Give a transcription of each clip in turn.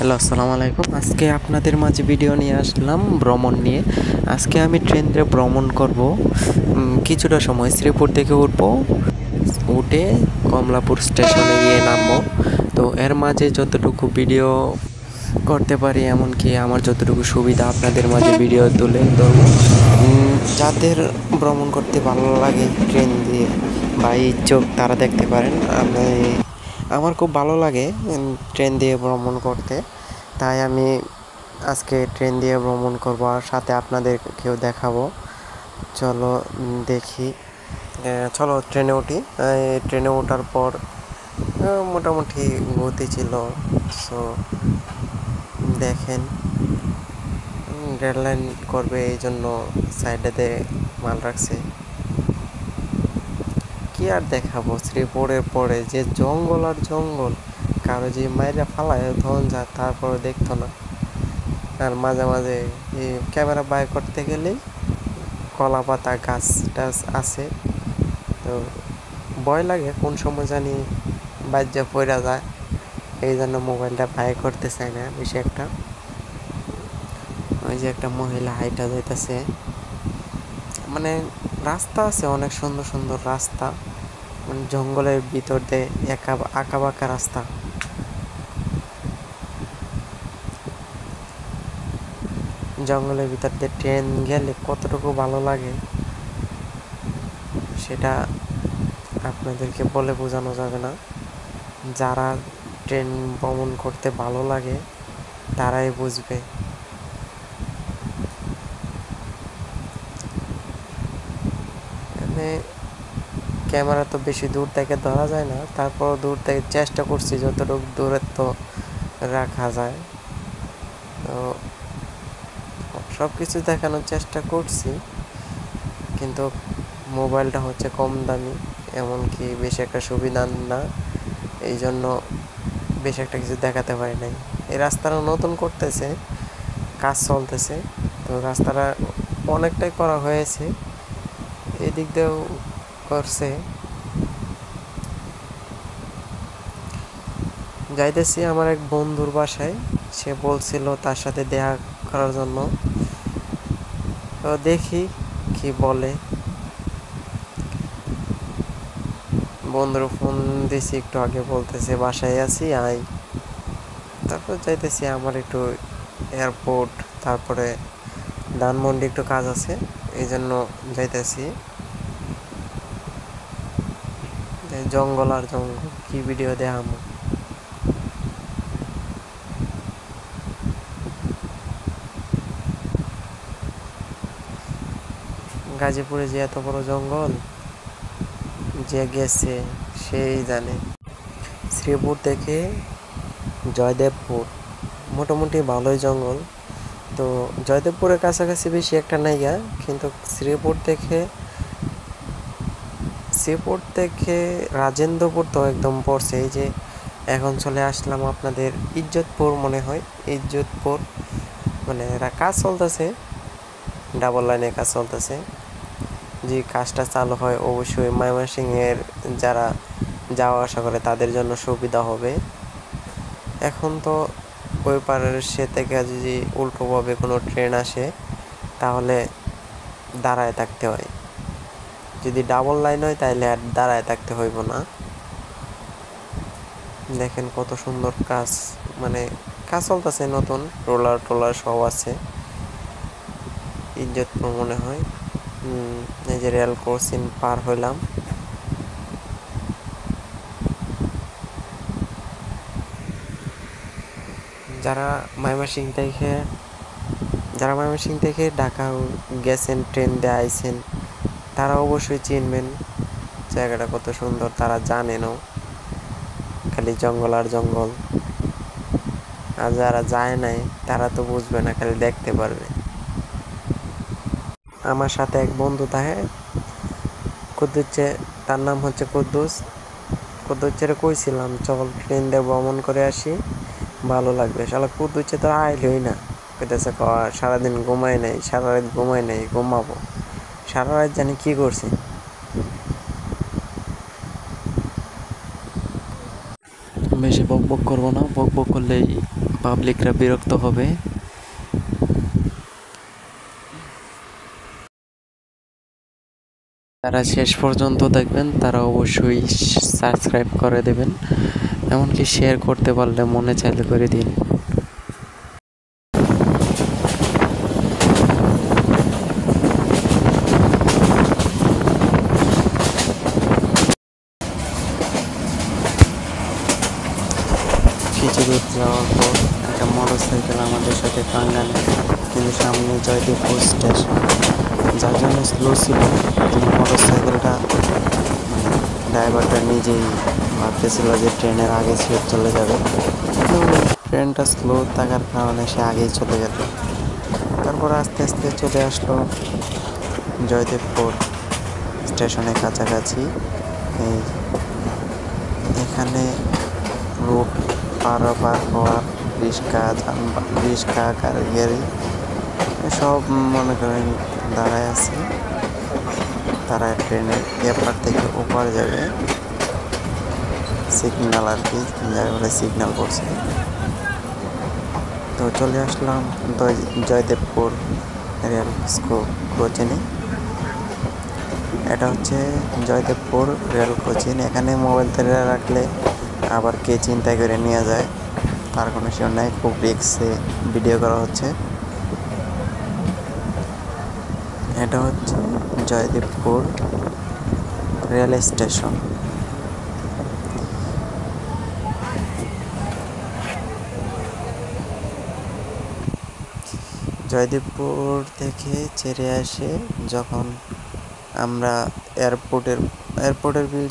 Hello, আসসালামু আলাইকুম। আজকে আপনাদের মাঝে ভিডিও নিয়ে আসলাম ভ্রমণ নিয়ে। আজকে আমি ট্রেন দিয়ে ভ্রমণ করব। কিছুটা সময় শ্রীপুর থেকে উঠে কমলাপুর স্টেশনে গিয়ে নামবো। তো এর মাঝে যতটুকু ভিডিও করতে পারি, এমনকি আমার যতটুকু সুবিধা আপনাদের মাঝে ভিডিও তুলে ধরবো। যাদের ভ্রমণ করতে ভালো লাগে ট্রেন দিয়ে বা ইচ্ছুক তারা দেখতে পারেন। আমার খুব ভালো লাগে ট্রেন দিয়ে ভ্রমণ করতে, তাই আমি আজকে ট্রেন দিয়ে ভ্রমণ করব আর সাথে আপনাদেরকেও দেখাবো। চলো দেখি, চলো ট্রেনে উঠি। ট্রেনে ওঠার পর মোটামুটি গতি ছিল। সো দেখেন, রেললাইন করবে এই জন্য সাইডেতে মাল রাখছে। কি আর দেখাবো, শ্রীপুরের পরে যে জঙ্গল আর জঙ্গল, কারো যে মাইরা ফালায় তখন যা, তারপরে দেখতো না। আর মাঝে মাঝে ক্যামেরা বাই করতে গেলেই কলা পাতা গাছ টাছ আছে, তো ভয় লাগে কোন সময় জানি বাজ্যা পড়া যায়। এই জন্য মোবাইলটা বাই করতে চাই না বেশি একটা। ওই যে একটা মহিলা হাইটা যাইতেছে, মানে রাস্তা আছে অনেক সুন্দর সুন্দর রাস্তা, মানে জঙ্গলের ভিতর দিয়ে আঁকা বাঁকা রাস্তা। জঙ্গলের ভিতর দিয়ে ট্রেন গেলে কতটুকু ভালো লাগে সেটা আপনাদেরকে বলে বোঝানো যাবে না। যারা ট্রেন ভ্রমণ করতে ভালো লাগে তারাই বুঝবে। মানে ক্যামেরা তো বেশি দূর থেকে ধরা যায় না, তারপর দূর থেকে চেষ্টা করছি যতটুকু দূরের তো রাখা যায়। তো সব কিছু দেখানোর চেষ্টা করছি, কিন্তু মোবাইলটা হচ্ছে কম দামি, এমনকি বেশি একটা সুবিধা না, এই জন্য বেশি একটা কিছু দেখাতে পারি নাই। এই রাস্তাটা নতুন করতেছে, কাজ চলতেছে, তো রাস্তাটা অনেকটাই করা হয়েছে, এদিক দিয়েও করছে। যাইতেছি আমার এক বন্ধুর বাসায়, সে বলছিল তার সাথে দেখা করার জন্য, তো দেখি কি বলে। বন্ধুর ফোন দিছি একটু আগে, বলতেছে বাসায় আছি আয়। তারপর যাইতেছি, আমার একটু এয়ারপোর্ট তারপরে ধানমন্ডি একটু কাজ আছে, এই জন্য যাইতেছি। জঙ্গল আর জঙ্গল, কি ভিডিও দেখাবো। গাজীপুরে যে এত বড় জঙ্গল, যে গেছে সেই জানে। শ্রীপুর থেকে জয়দেবপুর মোটামুটি ভালোই জঙ্গল। তো জয়দেবপুরের কাছাকাছি বেশি একটা নাইগা, কিন্তু শ্রীপুর থেকে রাজেন্দ্রপুর তো একদম পড়ছে। এই যে এখন চলে আসলাম আপনাদের ইজ্জতপুর, মনে হয় ইজ্জতপুর, মানে কাজ চলতেছে, ডাবল লাইনে কাজ চলতেছে। যে কাজটা চালু হয় অবশ্যই ময়মনসিংহের যারা যাওয়া আসা করে তাদের জন্য সুবিধা হবে। এখন তো ওই পারের সে থেকে যদি উল্টোভাবে কোনো ট্রেন আসে তাহলে দাঁড়ায় থাকতে হয়, যদি ডাবল লাইন হয় তাহলে আর দাঁড়ায় থাকতে হইব না। দেখেন কত সুন্দর কাজ, মানে কাজ চলতেছে, নতুন রোলার সব আছে। ইজ্জতপুর মনে হয়। এই যে রেল ক্রসিং পার হইলাম। যারা ময়মনসিংহ থেকে ঢাকা গেছেন, ট্রেন দিয়ে আইছেন, তারা অবশ্যই চিনবেন জায়গাটা কত সুন্দর, তারা জানেনও। খালি জঙ্গল আর জঙ্গল, আর যারা যায় নাই তারা তো বুঝবে না, খালি দেখতে পারবে। আমার সাথে এক বন্ধু থাকে কুদ্দুসে, তার নাম হচ্ছে কুদ্দুসের কইছিলাম চল ট্রেন দিয়ে ভ্রমণ করে আসি, ভালো লাগবে। শালা কুদ্দুসে তো আইলই না, কইতেছে সারাদিন ঘুমাই নাই, সারা রাত ঘুমাই নাই, ঘুমাবো। সারা রাত জানি কি করছি। বেশি বক বক করবো না, বক বক করলেই পাবলিকরা বিরক্ত হবে। যারা শেষ পর্যন্ত দেখবেন তারা অবশ্যই সাবস্ক্রাইব করে দেবেন, এমনকি শেয়ার করতে পারলে মনে চাইলে করে দিন। কিছু দূর যাওয়ার পর একটা মোটরসাইকেল আমাদের সাথে পাঙ্গা নেয়, কিন্তু সামনে জয়দেবপুর স্টেশন, যার জন্য স্লো ছিল। মোটরসাইকেলটা ড্রাইভারটা নিজেই ভাবতেছিল যে ট্রেনের আগে ছেড়ে চলে যাবে, কিন্তু ট্রেনটা স্লো থাকার কারণে সে আগেই চলে গেল। তারপর আস্তে আস্তে চলে আসলো জয়দেবপুর স্টেশনের কাছাকাছি। এখানে রোড পারাপার হওয়ার রিক্সা গাড়ি সব মনে করেন দাঁড়ায় আছে। তারা ট্রেনের এপার থেকে ওপার যাবে, সিগন্যাল আর কি, যার বলে সিগন্যাল পড়ছে। তো চলে আসলাম জয়দেবপুর রেল কোচিনে। এটা হচ্ছে জয়দেবপুর রেল কোচিন। এখানে মোবাইল তেলে রাখলে আবার কে চিন্তা করে নিয়ে যায়, তার কোনো শিওর নাই। খুব রিক্সে ভিডিও করা হচ্ছে। এটা হচ্ছে জয়দেবপুর রেল স্টেশন। জয়দেবপুর থেকে ছেড়ে আসে যখন আমরা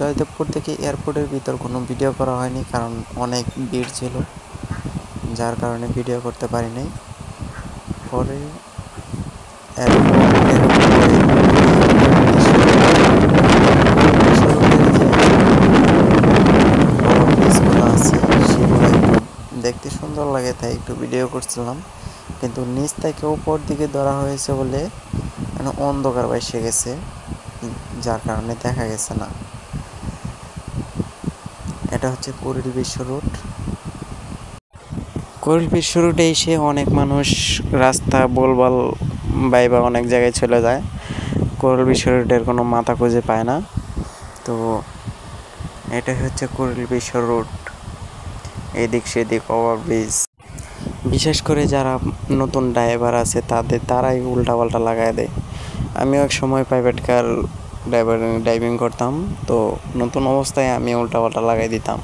জয়দেবপুর থেকে এয়ারপোর্টের ভিতর কোনো ভিডিও করা হয়নি, কারণ অনেক ভিড় ছিল, যার কারণে ভিডিও করতে পারি নাই। পরে আছে সেগুলো দেখতে সুন্দর লাগে, তাই একটু ভিডিও করছিলাম। কিন্তু নিচ থেকে উপর দিকে ধরা হয়েছে বলে অন্ধকার এসে গেছে, যার কারণে দেখা গেছে না। এটা হচ্ছে কুড়িল বিশ্ব রোড। কুড়িল বিশ্ব রোডে এসে অনেক মানুষ রাস্তা বলবাল বাইবা অনেক জায়গায় চলে যায়। কুড়িল বিশ্ব রোডের কোনো মাথা খুঁজে পায় না। তো এটা হচ্ছে কুড়িল বিশ্ব রোড। এদিক সেদিক ওভারব্রিজ। বিশেষ করে যারা নতুন ড্রাইভার আছে তারাই উল্টাপাল্টা লাগায় দেয়। আমিও এক সময় প্রাইভেট কার ড্রাইভিং করতাম, তো নতুন অবস্থায় আমি উল্টাপাল্টা লাগাই দিতাম,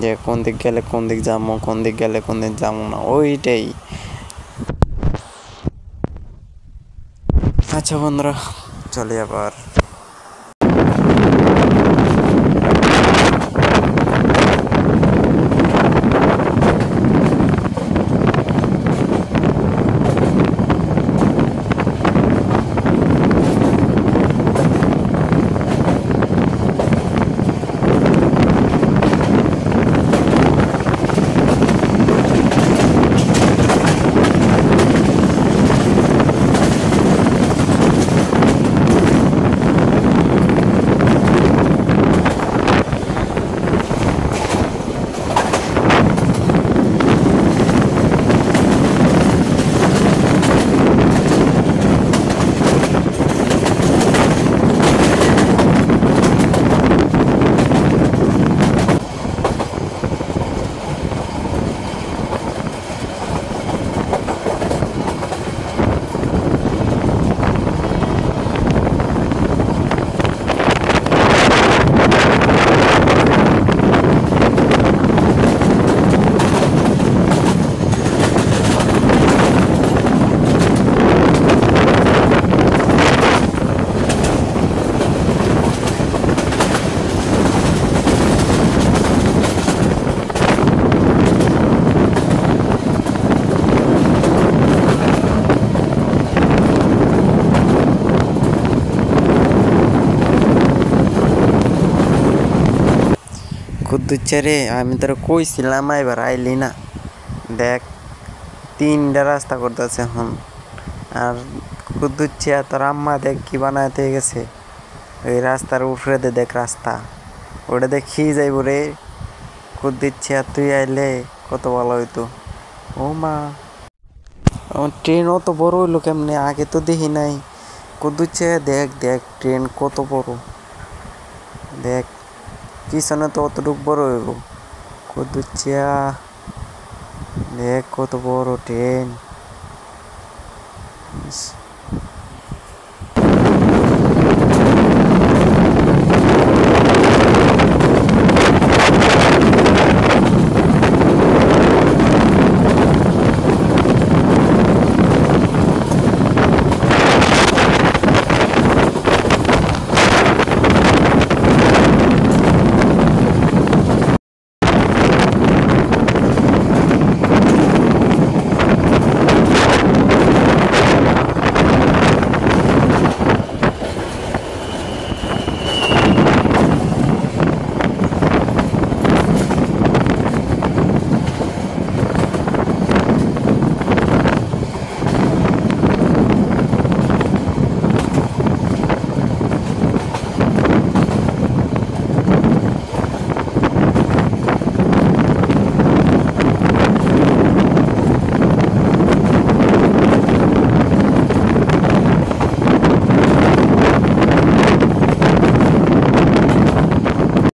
যে কোন দিক গেলে কোন দিক যাবো, কোন দিক গেলে কোন দিক যাবো না, ওইটাই। আচ্ছা বন্ধুরা, চলে আবার। কুদ্দুচ্চা রে, আমি তোর কইছিলাম এবার আইলি না। দেখ 3টা রাস্তা করতেছে এখন। আর কুদ্দুচ্চা তোর আম্মা দেখ কি বানাইতে গেছে, ওই রাস্তার উপরে দেখ রাস্তা, ওটা দেখি যাইব রে। কুদ্দুচ্চা তুই আইলে কত ভালো হইতো। ও মা, আমার ট্রেন অত বড় হইলো কেমনে? আগে তো দেখি নাই। কদুচ্ছে দেখ দেখ ট্রেন কত বড়, দেখ পিছনে তো অতটুক বড় হইব। কদুচ্ছিয়া দেখ কত বড় ট্রেন।